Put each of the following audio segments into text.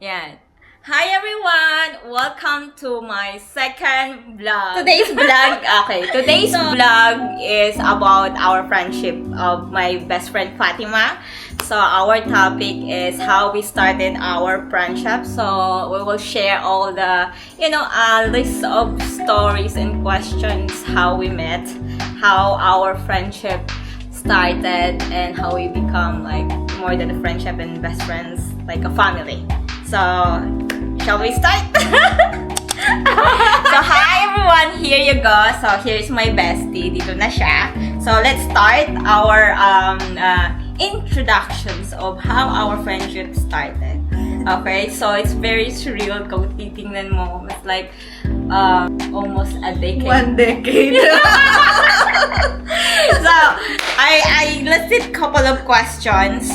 Yan. Hi everyone! Welcome to my second vlog. Today's vlog is about our friendship of my best friend Fatima. So our topic is how we started our friendship. So we will share all the, list of stories and questions, how we met, how our friendship started, and how we become like more than a friendship and best friends, like a family. So, shall we start? So, hi everyone! Here you go. So, here's my bestie. Dito na siya. So, let's start our introductions of how our friendship started. Okay? So, it's very surreal kung titingnan mo. It's like almost a decade. 1 decade. So, I listed couple of questions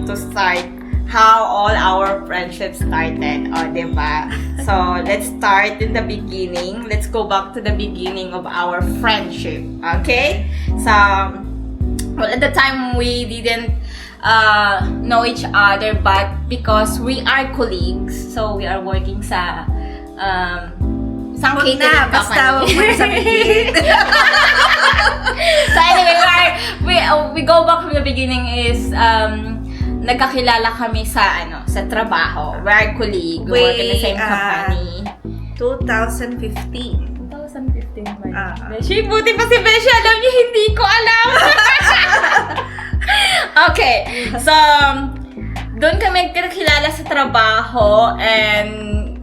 to start how all our friendships started, diba? So, let's start in the beginning. Let's go back to the beginning of our friendship, okay? So, well, at the time, we didn't know each other, but because we are colleagues, so we are working sa isang catering company. We're sabihin. So, anyway, we go back from the beginning is, nagkakilala kami sa trabaho. We're colleague. We work in the same company. 2015. 2015 ba? Beshi, buti pa si Beshi. Alam niyo, hindi ko alam. Okay. So, doon kami nagkakilala sa trabaho, and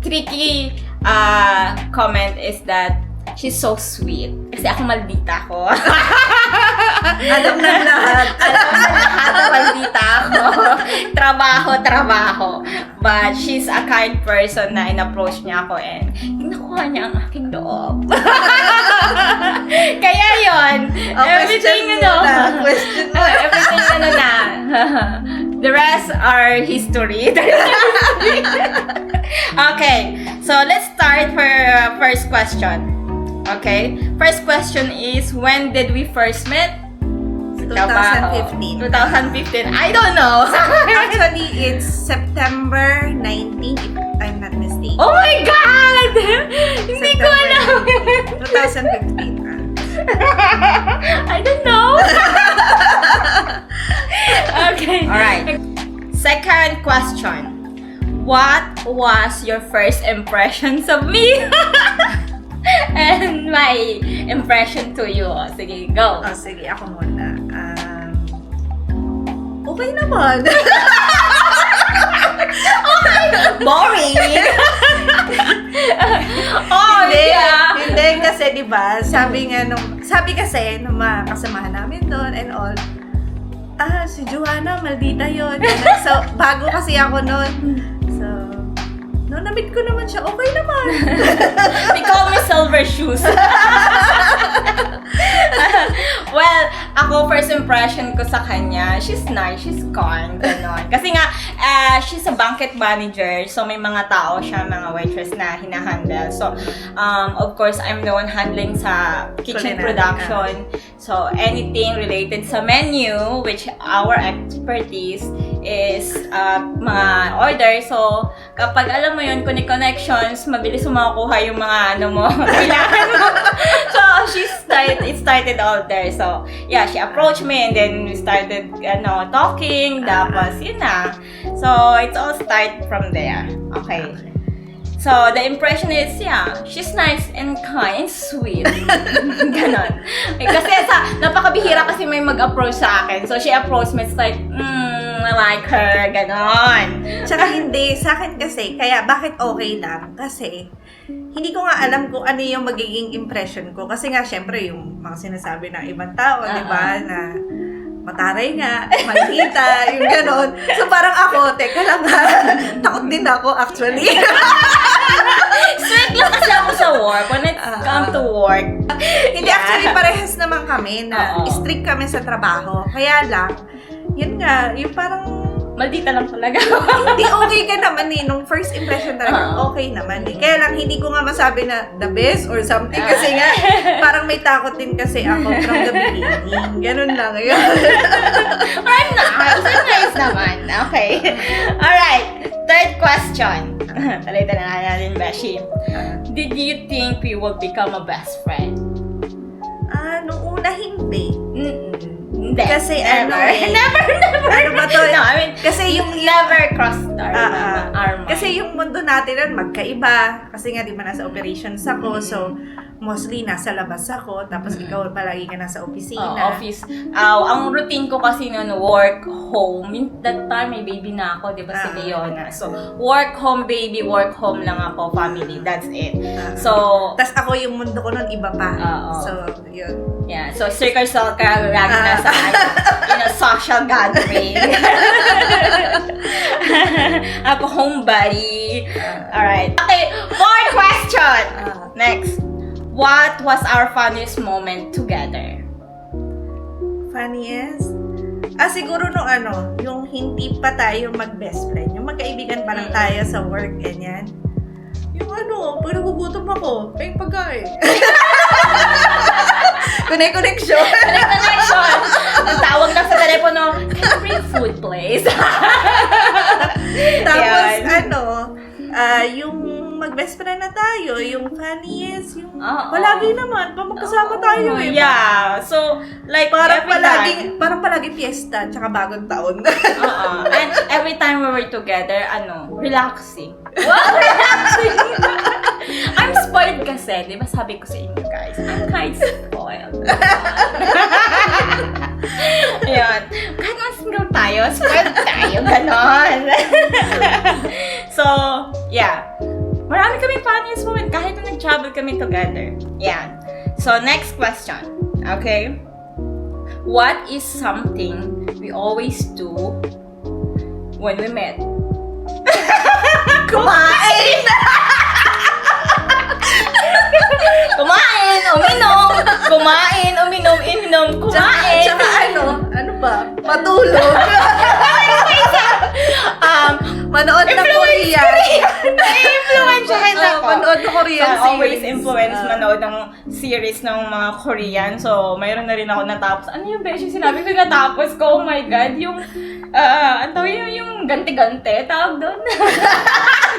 tricky comment is that she's so sweet. Kasi ako maldita ko. Alam ng lahat. Maldita ako. Trabaho. But she's a kind person na in-approach niya ako and nakuha niya ang aking loob. Kaya yun. Everything Question mo. Everything na. The rest are history. Okay. So, let's start for first question. Okay? First question is, when did we first met? 2015. 2015. I don't know. Actually, it's September 19, if I'm not mistaken. Oh my God! Hindi ko alam. 2015. I don't know. Okay. Alright. Second question. What was your first impressions of me? And my impression to you. Sige, go. Sige, ako muna. Okay naman. Boring. Oh, Hindi kasi 'di ba? Sabi kasi nung mga kasamahan namin doon and all. Si Joanna, maldita 'yon. So, bago kasi ako noon. So, no, na-meet ko naman siya. Okay naman. They call me Silver Shoes. Well, ako first impression ko sa kanya, she's nice, she's kind, gano'n. Kasi nga, she's a banquet manager, so may mga tao siya, mga waitress na hinahandle. So, of course, I'm the one handling sa kitchen production. So, anything related sa menu, which our expertise is mga order. So, kapag alam mo yun, connections, mabilis mo makukuha yung mga kailangan mo. So, it started all there. So, yeah, she approached me and then we started, talking. Tapos, yun na. So, it's all start from there. Okay. So, the impression is, yeah, she's nice and kind and sweet. Ganon. Kasi napakabihira kasi may mag-approach sa akin. So, she approached me, it's like, I like her, ganon. Tsaka hindi, sa akin kasi, kaya bakit okay lang? Kasi, hindi ko nga alam kung ano yung magiging impression ko. Kasi nga, syempre, yung mga sinasabi ng ibang tao, di ba, na mataray nga, maldita, yung ganon. So, parang ako, teka lang ha, takot din ako, actually. Strict lang kasi ako sa work. When it come to work. Hindi, actually, parehas naman kami na strict kami sa trabaho. Kaya lang, yun nga, yung parang maldita lang talaga. Hindi, okay ka naman eh. Nung first impression talaga, okay naman eh. Kaya lang, hindi ko nga masabi na the best or something. Kasi nga, parang may takot din kasi ako from the beginning. Ganun lang yun. I'm nice. I'm nice naman. Okay. Alright. Third question. Talita na natin, Beshi. Did you think we would become a best friend? Nung una, hindi. Hindi. Kasi never. ano eh. Never. Ano ba to? No, I mean, Kasi yung never crossed our mind. Kasi yung mundo natin nun magkaiba. Kasi nga di ba nasa operations ako. So, mostly nasa labas ako. Tapos ikaw palagi ka nasa opisina. Office. Ang routine ko kasi noon, work, home. That time, may baby na ako, di ba, si Leona. So, work, home, baby, work, home lang ako, family. That's it. So, Tapos ako yung mundo ko nun iba pa. So, yun. yeah. So, circle ka lagi nasa in a social gathering. Ako, homebody. Alright. Okay, more question. Next. What was our funniest moment together? Funniest? Siguro nung yung hindi pa tayo mag-best friend. Yung magkaibigan pa lang tayo sa work, ganyan. Yung pag nagugutom ako, may pagkain. Connection. Connection. Ang tawag lang sa telepono, can you bring food, please? Tapos, Yan. yung mag-best friend na tayo, yung funniest, yung Oo. palagi naman, magkasama tayo eh. Yeah. So, like, Parang every palagi fiesta, tsaka bagong taon. And every time we were together, relaxing. Wow, relaxing! I'm spoiled kasi, di ba sabi ko sa inyo guys, I'm kind of spoiled. Ayun. Kahit naman single tayo, spoiled tayo, ganon. So, yeah. Marami kaming funniest moment kahit na nag-travel kami together. Yeah. So, next question. Okay? What is something we always do when we met? Kumain! Kumain, uminom, kumain, uminom, kumain. Tsaka ano ba? Matulog. Manood ng Korean. Na-influensyahan ako. Manood ng Korean So, always series. influence manood ng series ng mga Korean. So, mayroon na rin ako natapos. Ano yung beshi sinabi ko natapos ko? Oh my God, yung ang tawag yung ganti-ganti. Tawag doon.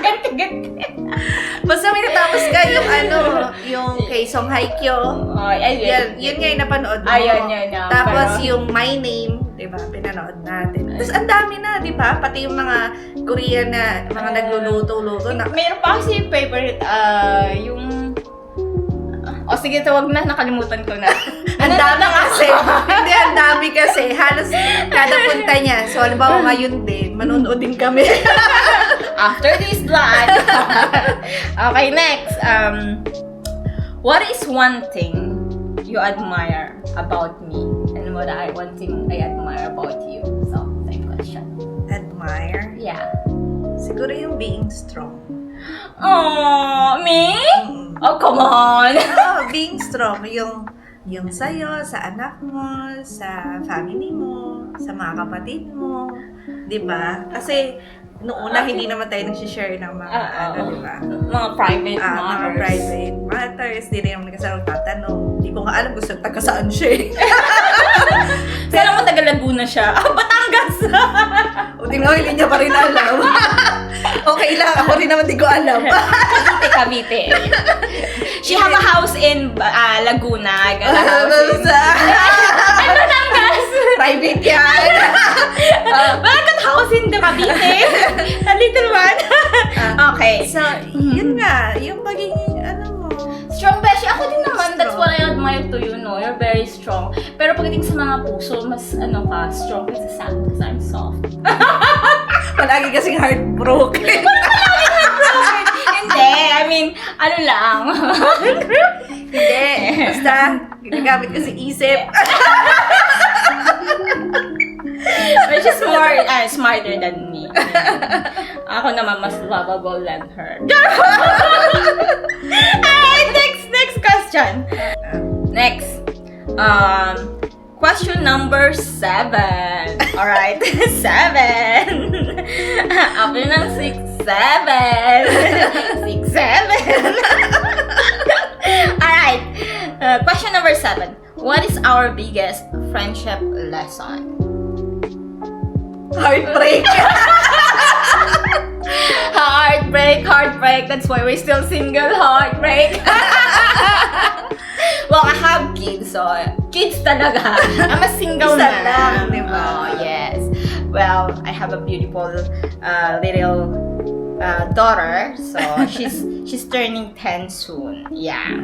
Ganti-ganti. Basta may natapos ka yung kay Song Hye Kyo. Yun nga yung napanood mo. Yun. Tapos Pero, yung My Name, diba, pinanood natin. Tapos ang dami na, diba? Pati yung mga Korean na mga nagluluto-luto. Mayroon pa kasi favorite, yung... sige, tawag na. Nakalimutan ko na. Ang dami kasi. Hindi, ang dami kasi. Halos kada punta niya. So, halimbawa ngayon din, manonood din kami. After this vlog. Okay, next. What is one thing you admire about me? And one thing I admire about you? So, same question. Admire? Yeah. Siguro yung being strong. Oh, me? Oh, come on. Being strong. Yung sa'yo, sa anak mo, sa family mo, sa mga kapatid mo. Diba? Kasi, noong una, hindi naman tayo nag-share ng mga, diba? Mga private matters. Mga private matters. Hindi rin naman nagkasarang tatanong. Hindi ko nga alam kung taga saan siya eh. Kaya mo taga Laguna siya. Batangas! O di nga, hindi niya pa rin alam. Okay lang, ako rin naman di ko alam. Cavite. She have a house in Laguna. Batangas! Private yan. Bakit house in the Cavite? A little one. Okay. So, yun nga, yung pagiging, mo. Strong beshi. Ako din naman. That's Strong. what I admire to you, no? You're very strong. Pero pagdating sa mga puso, mas strong kasi sa akin kasi I'm soft. Palagi kasing heartbroken. Hindi. I mean, lang. Hindi. Basta, ginagamit ko si isip. But she's more smarter than me. Ako naman mas lovable than her. Alright, next question. Next. Question number 7. Alright, 7. After ng 6, 7. 6, 7. Alright. Question number 7. What is our biggest friendship lesson? Heartbreak. heartbreak. That's why we're still single. Heartbreak. Well, I have kids, so kids talaga. I'm a single Isa mom. lang, di ba? Oh, yes. Well, I have a beautiful little daughter. So, she's turning 10 soon. Yeah.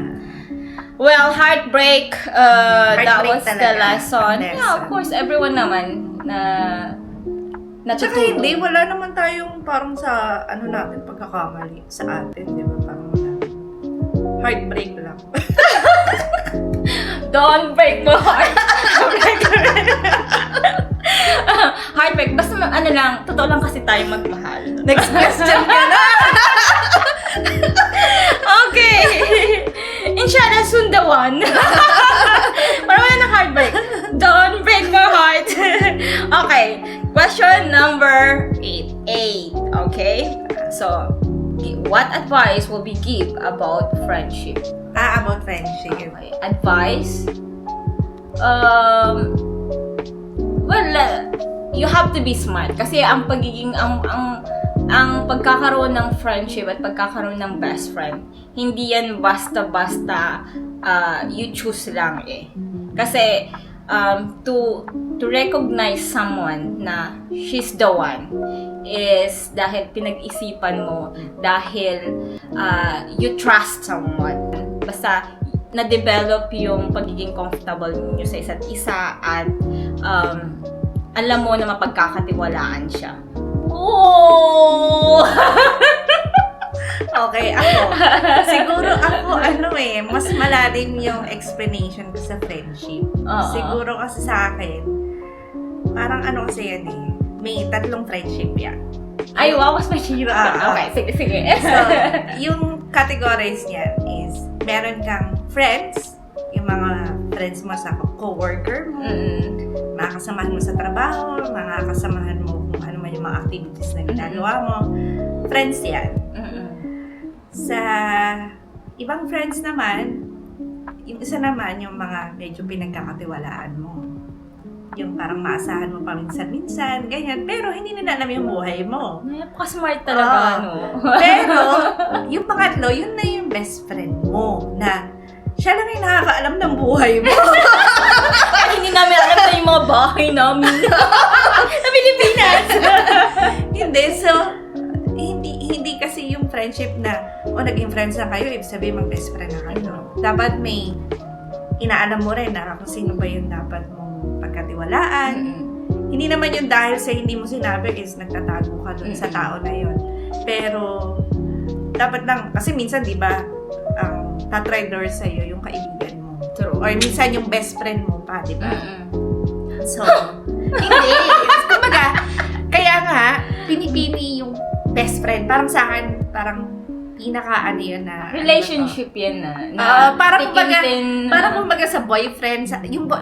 Well, heartbreak, that Heartbreak was the talaga. lesson. Lesson. Yeah, of course, everyone naman na Tsaka natutunan. hindi, wala naman tayong parang sa, ano natin, pagkakamali sa atin, di ba? Parang wala. Heartbreak lang. Don't break my heart. Heartbreak. Basta ano lang, totoo lang kasi tayo magmahal. Next question ka na! Okay. Inshallah, soon the one. Para wala na heartbreak. Don't break my heart. Okay. Question number 8. Okay. So, what advice will we give about friendship? About friendship. Okay. Advice? Well, you have to be smart. Kasi ang pagiging, ang pagkakaroon ng friendship at pagkakaroon ng best friend, hindi yan basta-basta you choose lang eh. Kasi to recognize someone na she's the one is dahil pinag-isipan mo, dahil you trust someone. Basta na-develop yung pagiging comfortable niyo sa isa't isa at alam mo na mapagkakatiwalaan siya. Oh! Okay, ako. Siguro ako, mas malalim yung explanation ko sa friendship. Oo. Siguro kasi sa akin, parang kasi yan eh. May 3 friendship yan. Ay, wow, mas mahirap. Okay, sige. So, yung categories niyan is, meron kang friends, yung mga friends mo sa co-worker mo, mga kasamahan mo sa trabaho, mga kasamahan mo kung ano man yung mga activities na ginagawa mo. Friends yan. Sa ibang friends naman, yung isa naman yung mga medyo pinagkakatiwalaan mo. Yung parang maasahan mo paminsan-minsan, ganyan. Pero hindi nila alam yung buhay mo. Napaka-smart talaga, no? Pero, yung pangatlo, yun na yung best friend mo. Na, siya lang yung nakakaalam ng buhay mo. Ay, hindi namin alam na yung mga bahay namin. Sa Pilipinas. Hindi, so, hindi kasi yung friendship na, naging friends na kayo, ibig sabihin mag-best friend na kayo. Dapat may inaalam mo rin na kung sino ba yung dapat mong pagkatiwalaan. Hindi naman yun dahil sa hindi mo sinabi is nagtatago ka dun sa tao na yun. Pero, dapat lang, kasi minsan, di ba, tatry door sa'yo yung kaibigan mo. True. Or minsan yung best friend mo pa, di ba? So, hindi. Kumbaga, kaya nga, pinipili yung best friend. Parang sa akin, parang yun na Relationship yan na parang tikintin. kumbaga sa boyfriend,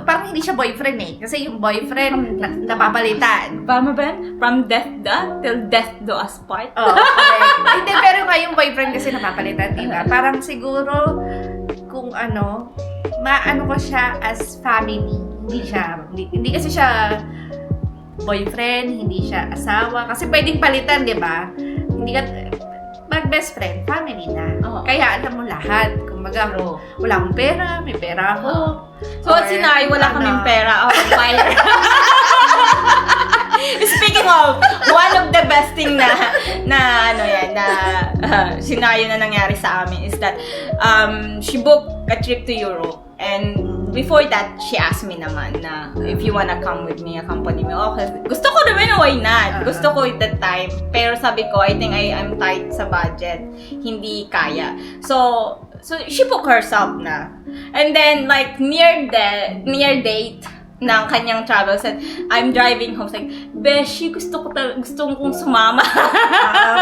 parang hindi siya boyfriend eh. Kasi yung boyfriend, napapalitan. Paano ba yan? From death till death do us part? Oo, correct. Hindi, pero nga yung boyfriend kasi napapalitan, diba? Parang siguro, kung maano ko siya as family. Hindi kasi siya boyfriend, hindi siya asawa. Kasi pwedeng palitan, diba? Hindi ka, mag-best friend, family na. Kaya alam mo lahat. Kumbaga, wala akong pera, may pera ako. So, at sinay, wala kaming pera. Fire. Speaking of, one of the best thing na scenario na nangyari sa amin is that she booked a trip to Europe. And before that, she asked me naman na if you wanna come with me, accompany me. Okay, gusto ko naman, why not? Gusto ko at that time. Pero sabi ko, I think I'm tight sa budget. Hindi kaya. So she booked herself na. And then, like, near date ng kanyang travel, said, I'm driving home. Like, Beshi, gusto kong sumama.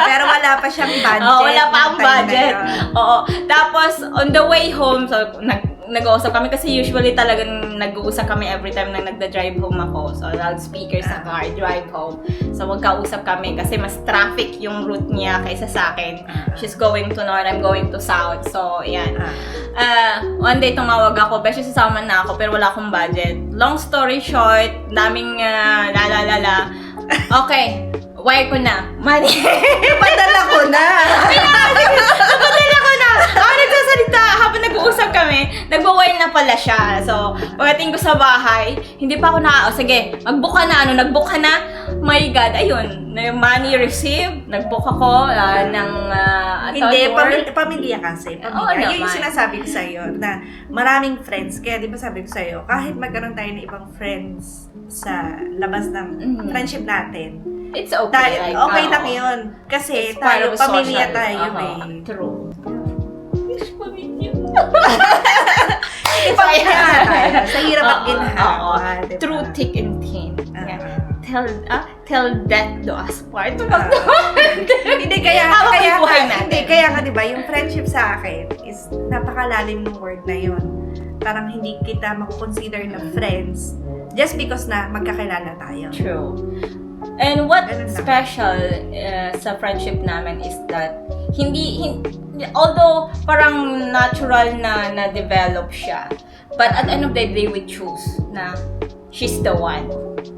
Pero wala pa siyang budget. Wala pa ang budget. Oo. Tapos, on the way home, so, nag-uusap kami kasi usually talagang nag-uusap kami every time na nagda-drive home ako. So, loudspeaker sa car, drive home. So, magkausap kami kasi mas traffic yung route niya kaysa sa akin. She's going to north, I'm going to south. So, yan. One day tumawag ako, Beshi, sasama na ako pero wala akong budget. Long story short, daming Okay, wire ko na. Money. Padala ko na. Kailangan nag-wine na pala siya. So, pagdating ko sa bahay, hindi pa ako sige, mag-book ka na, nag-book ka na. My God, ayun, na yung money received, nag-book ako ng Hindi, tour. pamilya kasi. Pamilya. Oo Yun yung naman. sinasabi ko sa'yo, na maraming friends. Kaya di ba sabi ko sa'yo, kahit magkaroon tayo ng ibang friends sa labas ng friendship natin, It's okay. okay lang yun. Kasi It's part tayo, of pamilya social. tayo Uh-huh. eh. True. Pamilya. Pamilya nga tayo. Sa hirap at Oo, ginhawa. oo. diba? True thick and thin. Yeah. Uh-huh. Tell death do us part. Hindi kaya Habang kaya buhay nga, natin. hindi kaya nga 'di ba yung friendship sa akin is napakalalim ng word na yun. Parang hindi kita mako-consider na friends just because na magkakilala tayo. True. And what Ganun lang. special sa friendship namin is that although parang natural na develop siya, but at the end of the day we choose na she's the one.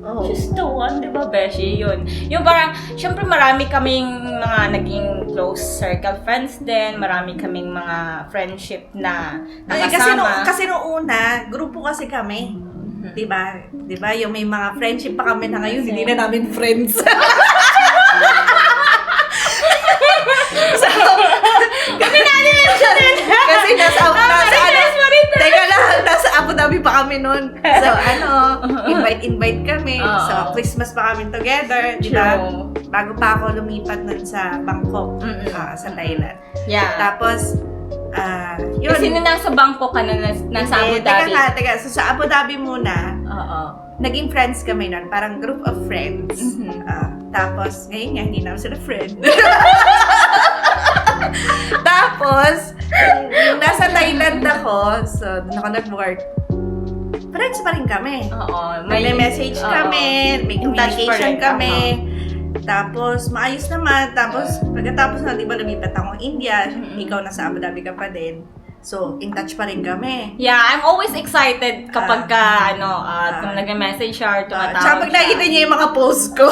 Oh. She's the one, di ba, Beshi? Yun. Yung parang, syempre marami kaming mga naging close circle friends din, marami kaming mga friendship na nakasama. Kasi nung una, grupo kasi kami. 'Di ba? 'Di ba? Yung may mga friendship pa kami na ngayon, hindi na namin friends. So, Kami natin kasi nasa Abu Dhabi pa kami noon. So, invite kami. Oo. So, Christmas pa kami together, di ba? True. Bago pa ako lumipat nun sa Bangkok, sa Thailand. Yeah. Tapos, yun. Kasi na nasa Bangkok ka na, nasa Abu Dhabi. Teka. So, sa Abu Dhabi muna, Oo. naging friends kami nun. Parang group of friends. Mhm. Tapos, ngayon nga, hindi naman sila friend. Tapos, yung nasa Thailand ako, so doon ako nag-work, friends pa rin kami. Oo. May message oo. kami, may In touch pa communication rin, kami. Tapos, maayos naman. Tapos, pagkatapos na, di ba, lumipat akong India, ikaw nasa Abu Dhabi ka pa din. So, in touch pa rin kami. Yeah, I'm always excited kapag kung nag-message siya or tumatawag Tsaka pag nakikita niya yung mga post ko.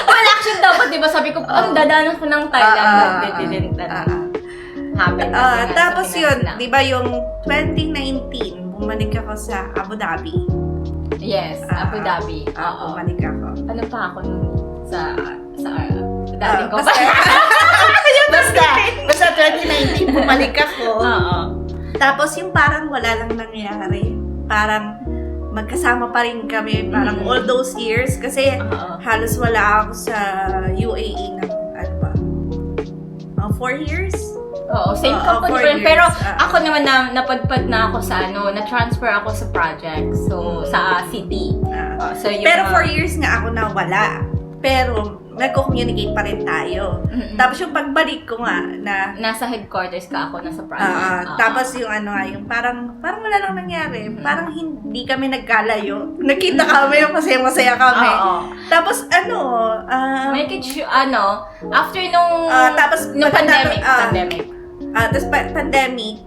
Well, actually, dapat, di ba, sabi ko, dadanan ko ng Thailand, but it didn't happen. Tapos yun, di ba yung 2019, bumalik ako sa Abu Dhabi. Yes, Abu Dhabi. Oo. Bumalik ako. Ano pa ako nun sa dati ko pa. Basta 2019, bumalik ako. Oo. Tapos yung parang wala lang nangyari. Parang magkasama pa rin kami, parang all those years. Kasi halos wala ako sa UAE ng, 4 years? Oo, same company 4 pa rin. years. Pero ako naman napadpad na ako sa na-transfer ako sa project. So, sa city. So, yung, Pero 4 years nga ako nawala. Pero, nagko-communicate pa rin tayo. Tapos yung pagbalik ko nga na nasa headquarters ka ako, nasa project. tapos yung yung parang wala lang nangyari. Parang hindi kami nagkalayo. Nagkita kami, masaya-masaya kami. Oo. Tapos Make it after nung tapos nung pandemic. Tapos pandemic,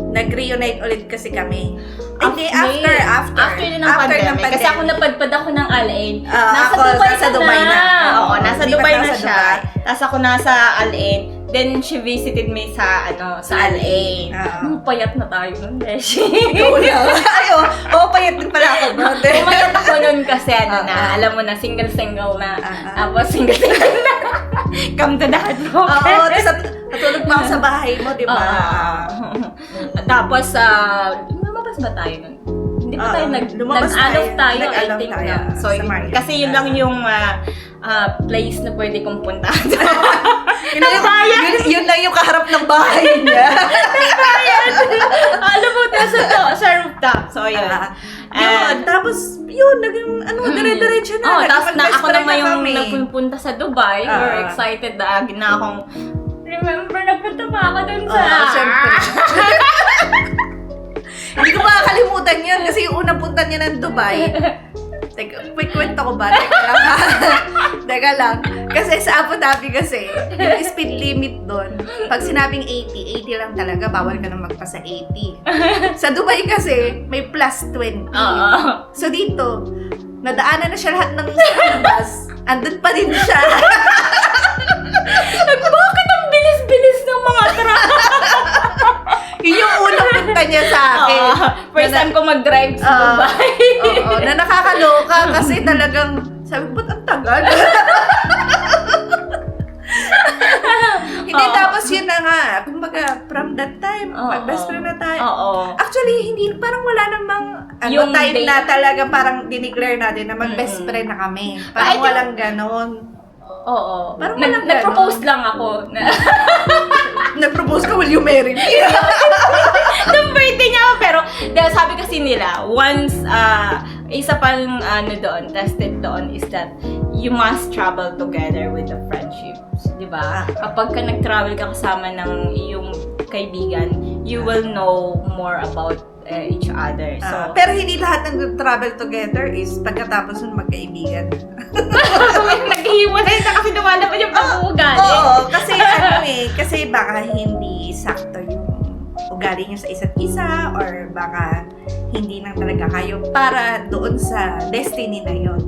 nag-reunite ulit kasi kami. Hindi, after ng pandemic. Kasi ako napadpad ako ng Al-Ain. Nasa Dubai na. Oo, nasa Dubai na Dubai. siya. Tapos ako nasa Al-Ain. Then, she visited me sa Al-Ain. Nung payat na tayo nun, Beshi. Ikaw lang. Payat din pala ako. Pumayat ako nun kasi alam mo na, single-single na. Tapos, single-single na. Come to that Oo, tapos natulog pa ako sa bahay mo, di ba? Tapos, lumabas ba tayo nun? Hindi pa tayo nag-allow tayo, I think na. So, kasi yun lang yung place na pwede kong puntahan. Yun lang yung kaharap ng bahay niya. Alam mo, sa rooftop. So, yun. Yun, tapos, yun, naging, dire-diretso na. Tapos na ako naman yung kami. nagpunta sa Dubai. We're excited na akong, remember, nagpunta pa ako dun sa... Siyempre. Hindi ko makakalimutan yun kasi yung unang punta niya ng Dubai. Teka, may kwento ko ba? Teka lang. Kasi sa Abu Dhabi kasi, yung speed limit doon, pag sinabing 80 lang talaga, bawal ka na magpasa 80. Sa Dubai kasi, may plus 20. So dito, nadaanan na siya lahat ng bus. Andun pa din siya. Bakit ang bilis-bilis ng mga truck? niya sa akin. First time ko mag-drive sa Dubai. Oo, na nakakaloka kasi talagang, sabi ko, ba't ang tagal? Hindi, tapos yun na nga. Kumbaga, from that time, mag-best friend na tayo. Actually, hindi, parang wala namang Yung time date. na talaga parang dineclare natin na mag-best friend na kami. Parang walang ganon. Oo. Parang walang Nag-propose lang ako. Nag-propose ka, will you marry me? Nung birthday niya ako, pero dahil sabi kasi nila, once, isa pang doon, tested doon is that you must travel together with the friendships, di ba? Kapag ka nag-travel ka kasama ng iyong kaibigan, you will know more about each other. So, Pero hindi lahat ng travel together is pagkatapos ng magkaibigan. naghihiwalay na kasi lumalabas yung pag-uugali. Oo, kasi baka hindi sakto yung ugali niyo sa isa't isa or baka hindi nang talaga kayo para doon sa destiny na yon.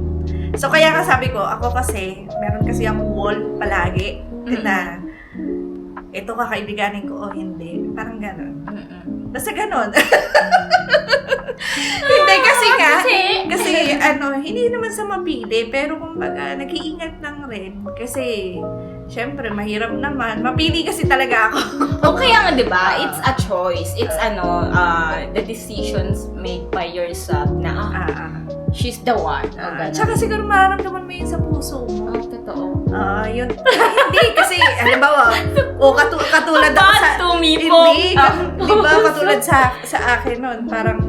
So kaya nga sabi ko, ako kasi, meron kasi ang wall palagi na ito kakaibiganin ko o hindi. Parang ganon. Basta ganon. Hindi kasi nga, kasi hindi naman sa mapili, pero kumbaga, nag-iingat lang rin. Kasi, syempre, mahirap naman. Mapili kasi talaga ako. O kaya nga, di ba? It's a choice. It's the decisions made by yourself na, she's the one. Tsaka siguro mararamdaman mo yun sa puso mo. Totoo. Yun. Hindi, kasi, halimbawa, katulad ako sa... Hindi po. Di ba, katulad sa akin nun, parang,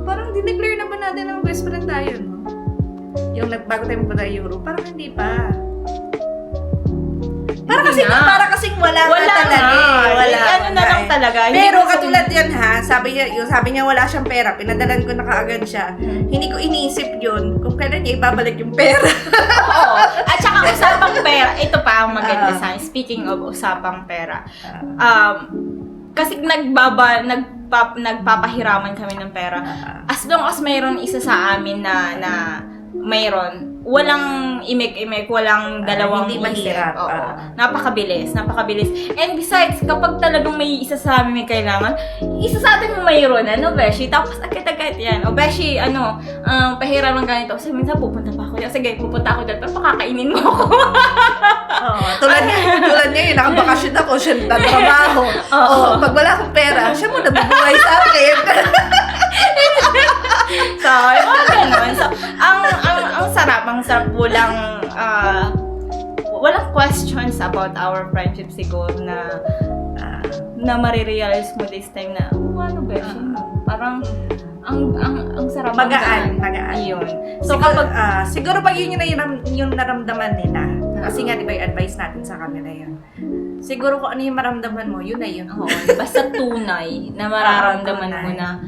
parang dineclare naman natin na best friend tayo, no? Yung bago tayo magpunta Europe, parang hindi pa. Para kasing wala talaga. Wala. Na lang talaga. Pero katulad yan ha, sabi niya wala siyang pera, pinadalan ko na kaagad siya. Hindi ko iniisip yun kung kailan niya ibabalik yung pera. Oo. At saka usapang pera, ito pa ang maganda sa akin. Speaking of usapang pera. Kasi nagpapahiraman kami ng pera. As long as mayroon isa sa amin na mayroon, walang imek-imek, walang dalawang hindi isip. mahirap. Oo. Napakabilis. And besides, kapag talagang may isa sa amin may kailangan, isa sa atin mayroon, Beshi? Tapos agad-agad yan. O Beshi, pahiram ng ganito. Kasi minsan pupunta pa ako dyan. Sige, pupunta ako dyan. Pero pakakainin mo ako. Tulad niya yun, nakabakasyon ako, siya nagtatrabaho. Pag wala akong pera, siya mo nabubuhay sa akin. So, mga ganun. So, ang sarap walang questions about our friendship siguro na marirealize mo this time na, Beshi? Parang, ang sarap. Magaan. Yun. So, kapag, siguro pag yun yung naramdaman nila, kasi nga, di ba yung advice natin sa kanila yun, siguro kung ano yung maramdaman mo, yun na yun. Oo. Basta tunay na mararamdaman mo na,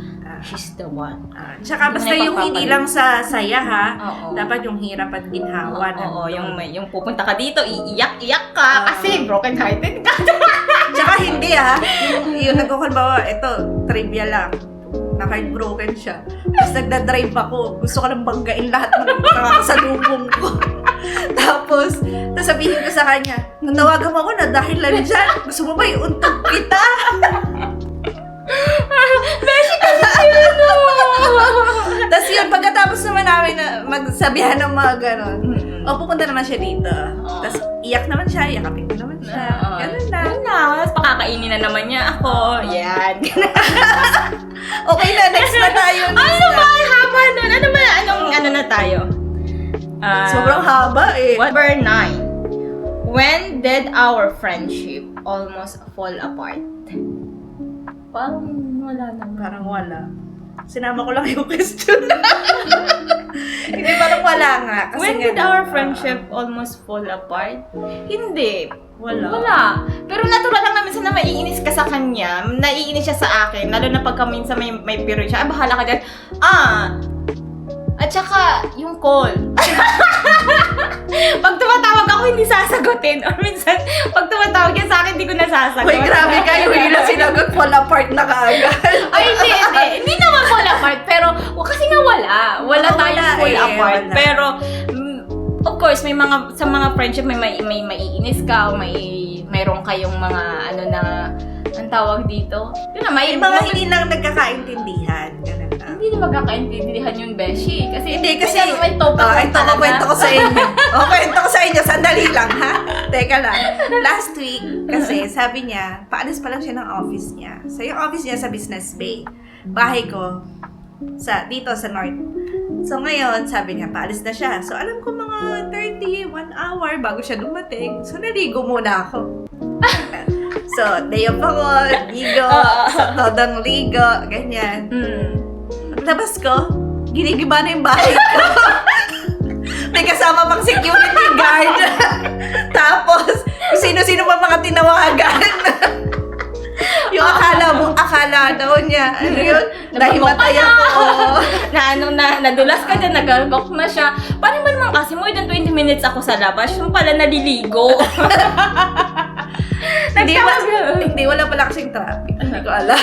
she's the one. Tsaka basta yung hindi lang sa saya ha, Oo. dapat yung hirap at ginhawa. Oo, yung pupunta ka dito, iiyak-iyak ka kasi broken hearted ka. Tsaka hindi ha, yung nagkukulbawa, ito, trivia lang. Naka-broken siya. Tapos nagdadrive ako, gusto ko lang banggain lahat ng nakakasalubong ko. Tapos sabihin ko sa kanya, nanawagan mo ako na dahil lang dyan, gusto mo ba iuntog kita? Beshi kasi yun, Tapos yun, pagkatapos naman namin na magsabihan ng mga ganon, pupunta naman siya dito. Tapos iyak naman siya, yakapin ko naman siya. Ganun lang. Tapos pakakainin na naman niya ako. Yan. Okay na, next na tayo. Haba nun. Ano na tayo? Sobrang haba eh. Number 9. When did our friendship almost fall apart? Parang wala naman. Parang wala. Sinama ko lang yung question. Hindi, parang wala nga. Kasi When did our friendship almost fall apart? Hindi. Wala. Pero natural lang namin na maiinis ka sa kanya. Naiinis siya sa akin. Lalo na pagka minsan may period siya. Ay, bahala ka dyan. At saka, yung call. Pag tumatawag ako, hindi sasagutin. Or minsan, pag tumatawag yan sa akin, hindi ko nasasagot. Uy, grabe kayo. Hindi na sinagot. Fall apart na kaagad. Ay, hindi. Hindi naman fall apart. Pero, kasi nga wala. Wala tayong fall apart. Wala. Pero, of course, sa mga friendship, may maiinis ka, o mayroon kayong mga, ang tawag dito. Yun na, may Yung mga hindi lang nagkakaintindihan. Ganun lang. hindi na magkakaintindihan yung beshi. Kasi, Hindi kasi, may topic ito ko kwento ko sa inyo. Kwento ko sa inyo, sandali lang ha. Teka lang. Last week, kasi sabi niya, paalis pa lang siya ng office niya. So yung office niya sa Business Bay. Bahay ko, dito sa North. So ngayon, sabi niya, paalis na siya. So alam ko mga 1 hour bago siya dumating. So naligo muna ako. So, day off ako, ligo, todong ligo, ganyan. Paglabas ko, ginigiba na yung bahay ko. May kasama pang security guard. Tapos, kung sino-sino pa mga tinawagan. Yung akala daw niya, ano yun? Nahimatay ako. Nadulas ka dyan, nag-alcock na siya. Paano ba naman kasi more than 20 minutes ako sa labas, yung pala naliligo. Hindi, wala pala kasing traffic. Hindi ko alam.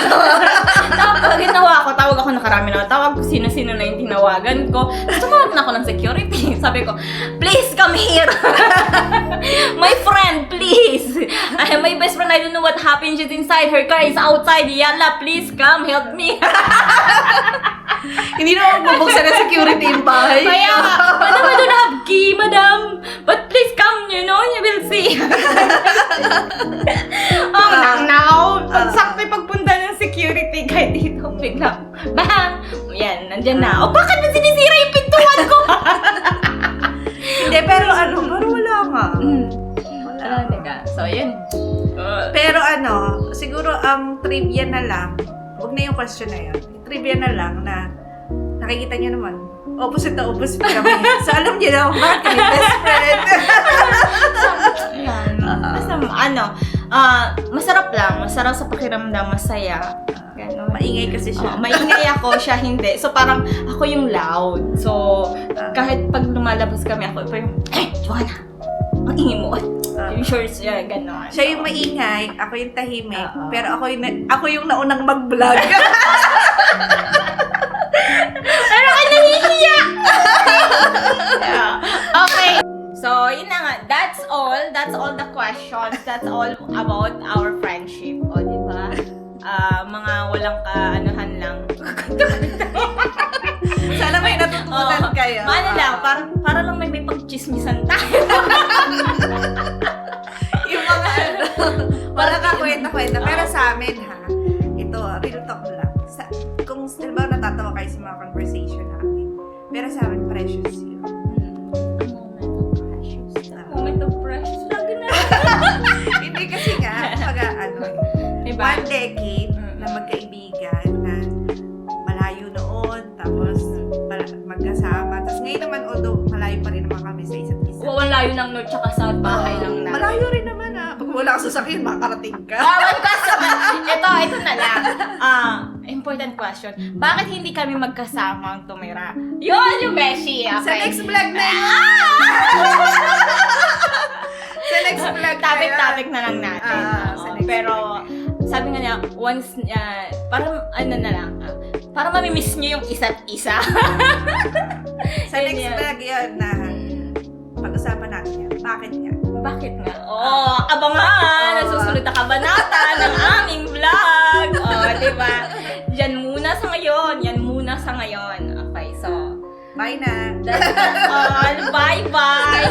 Tapos, ginawa ko, tawag ako nakarami na tawag ko, sino-sino na yung tinawagan ko. Tapos, tumawag na ako ng security. Sabi ko, please come here. My friend, please. My best friend, I don't know what happened. She's inside. Her car is outside. Yala, please come, help me. Hindi na magbubuksan ng security yung bahay. Kaya, madam, I don't have key, madam. But please come, you will see. Pagsakto pagpunta ng security, kahit dito, biglang, bang! Yan, nandyan na. O, bakit ba sinisira yung pintuan ko? Hindi, pero wala nga. Wala, diba? So, yun. Pero siguro ang trivia na lang, huwag na yung question na yun. Trivia na lang na nakikita niyo naman, opposite na opposite kami. So, alam niyo na kung bakit kami best friend. Ayan. Basta, masarap lang. Masarap sa pakiramdam, masaya. Ganon. Maingay kasi siya. Maingay ako, siya hindi. So, parang ako yung loud. So, kahit pag lumalabas kami, ako pa yung, Joanna, ang ingay mo. Yung shorts siya, gano'n. Siya yung maingay, ako yung tahimik, pero ako yung naunang mag-vlog. Pero ka nahihiya! Okay. So, yun na nga. That's all. That's all the questions. That's all about our friendship. O, di ba? Mga walang ka-anuhan lang. Sana may natutunan kayo. Lang, para lang may pag-chismisan tayo. Yung mga wala ka kwenta-kwenta. Pero sa amin ito, real talk lang. Kung halimbawa natatawa kayo sa mga conversation namin. Pero sa amin, precious yun. Moment of precious. Lagi na. Hindi kasi nga, Diba? 1 decade na magkaibigan na malayo noon, tapos magkasama. Tapos ngayon naman, although malayo pa rin naman kami sa isa't isa. Malayo ng north tsaka south, bahay lang na. Malayo rin naman Pag wala ka sasakyan, makakarating ka. Ito na lang. Important question. Bakit hindi kami magkasamang tumira? Yun yung beshi. Okay. Sa next vlog na yun. Sa next vlog na yun. Topic na lang natin. Pero, sabi nga niya, once, parang na lang, para mamimiss niyo yung isa't isa. Sa next vlog yun na pag-usapan natin yan. Bakit nga? Bakit nga? Abangan! Nasusunod na kabanata ng aming vlog! Diba? Yan muna sa ngayon. Okay, so, bye na! that's all. Bye-bye!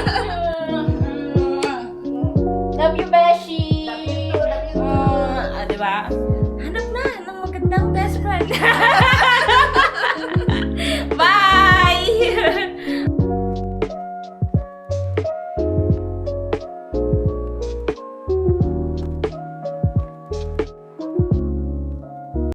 Love you, Beshi! Love you too. Diba? Hanap na ng magandang best friend.